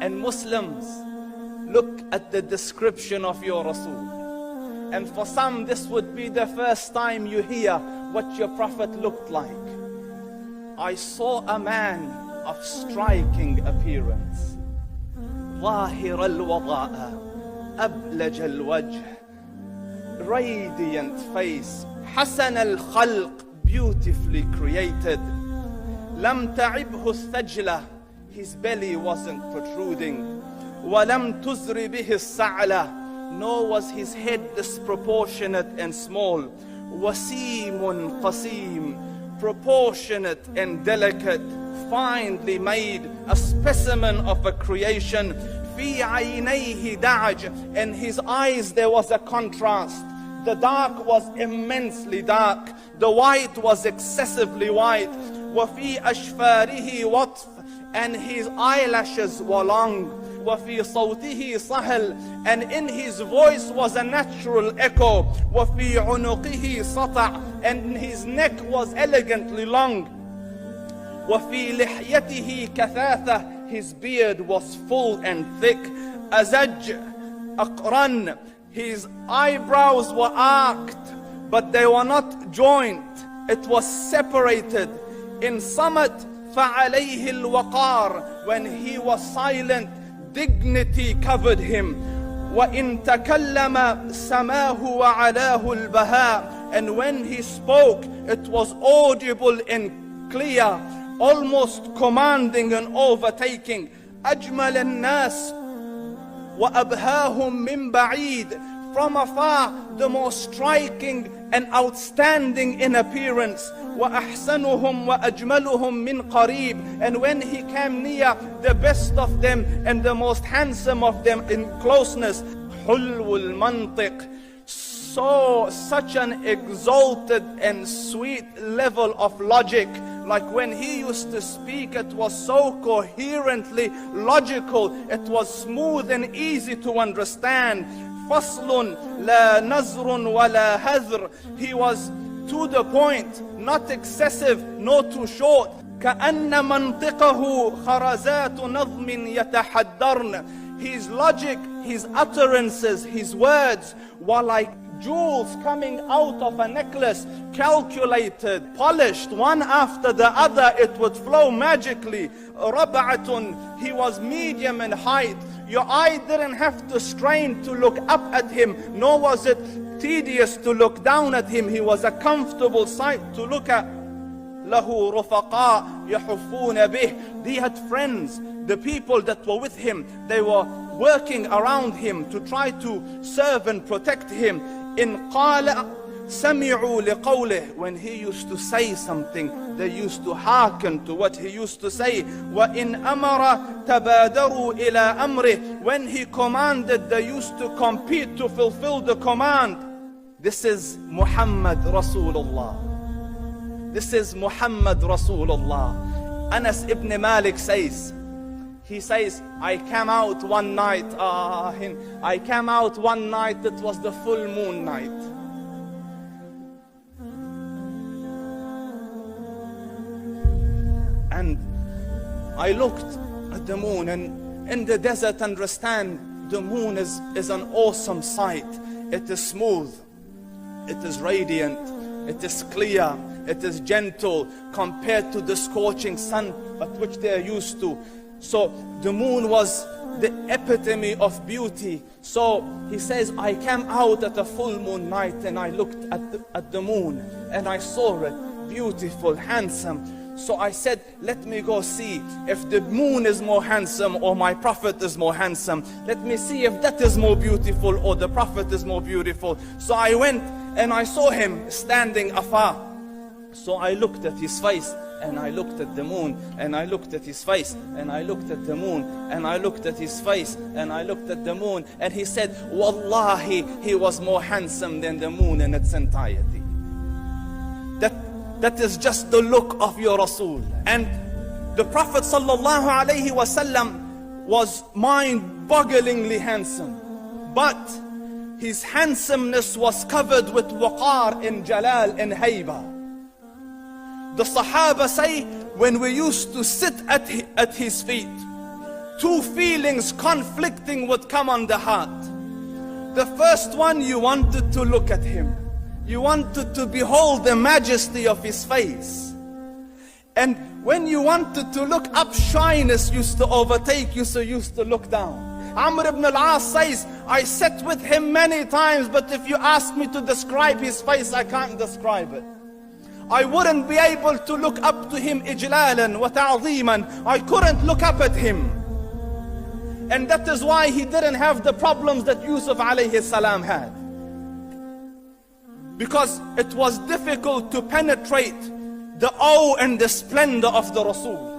And Muslims, look at the description of your Rasul. And for some, this would be the first time you hear what your Prophet looked like. I saw a man of striking appearance. ظاهر الوضاء أبلج الوجه, radiant face, حسن الخلق, beautifully created. لم تعبه الثجلة, his belly wasn't protruding. ولم تزر به السعلة, nor was his head disproportionate and small. وسيم قسيم, proportionate and delicate, finely made, a specimen of a creation. في عينيه دعج, in his eyes there was a contrast. The dark was immensely dark, the white was excessively white. وفي أشفاره وطف, and his eyelashes were long. وفي صوته صهل, and in his voice was a natural echo. وفي عنقه سطع, and his neck was elegantly long. وفي لحيته كثافة, his beard was full and thick. أزج أقرن, his eyebrows were arched, but they were not joined. It was separated. In صمت فعليه الوقار, when he was silent, dignity covered him. وإن تكلم سماه وعلاه البهاء, and when he spoke, it was audible and clear, almost commanding and overtaking. أجمل الناس وأبهاهم من بعيد, from afar the most striking and outstanding in appearance. وأحسنهم وأجملهم من قريب, and when he came near, the best of them and the most handsome of them in closeness. حلو المنطق, such an exalted and sweet level of logic. Like when he used to speak, it was so coherently logical, it was smooth and easy to understand. فصل لا نزر ولا هذر, he was to the point, not excessive, nor too short. كأن منطقه خرزات نظم يتحدرن, his logic, his utterances, his words were like jewels coming out of a necklace, calculated, polished, one after the other, it would flow magically. ربعة, he was medium in height. Your eye didn't have to strain to look up at him, nor was it tedious to look down at him. He was a comfortable sight to look at. له رفقاء يحفون به, he had friends, the people that were with him, they were working around him to try to serve and protect him. إن قال سمعوا لقوله, when he used to say something, they used to hearken to what he used to say. وإن أمر تبادروا إلى أمره, when he commanded, they used to compete to fulfill the command. This is Muhammad Rasulullah. This is Muhammad Rasulullah. Anas ibn Malik says, he says, I came out one night, it was the full moon night. And I looked at the moon, and in the desert, understand, the moon is an awesome sight. It is smooth, it is radiant, it is clear, it is gentle compared to the scorching sun at which they are used to. So the moon was the epitome of beauty. So he says, I came out at a full moon night and I looked at the moon and I saw it, beautiful, handsome. So I said, let me go see if the moon is more handsome or my Prophet is more handsome. Let me see if that is more beautiful or the Prophet is more beautiful. So I went and I saw him standing afar. So I looked at his face and I looked at the moon, and I looked at his face, and I looked at the moon, and I looked at his face, and I looked at the moon, and he said, Wallahi, he was more handsome than the moon in its entirety. That is just the look of your Rasul. And the Prophet sallallahu alaihi wasallam was mind-bogglingly handsome, but his handsomeness was covered with waqar and jalal and hayba. The Sahaba say, when we used to sit at his feet two feelings conflicting would come on the heart. The first one, you wanted to look at him. You wanted to behold the majesty of his face. And when you wanted to look up, shyness used to overtake you, so you used to look down. Amr ibn al-As says, I sat with him many times, but if you ask me to describe his face, I can't describe it. I wouldn't be able to look up to him ijlalan wa ta'zeeman. I couldn't look up at him. And that is why he didn't have the problems that Yusuf alayhi salam had. Because it was difficult to penetrate the awe and the splendor of the Rasul.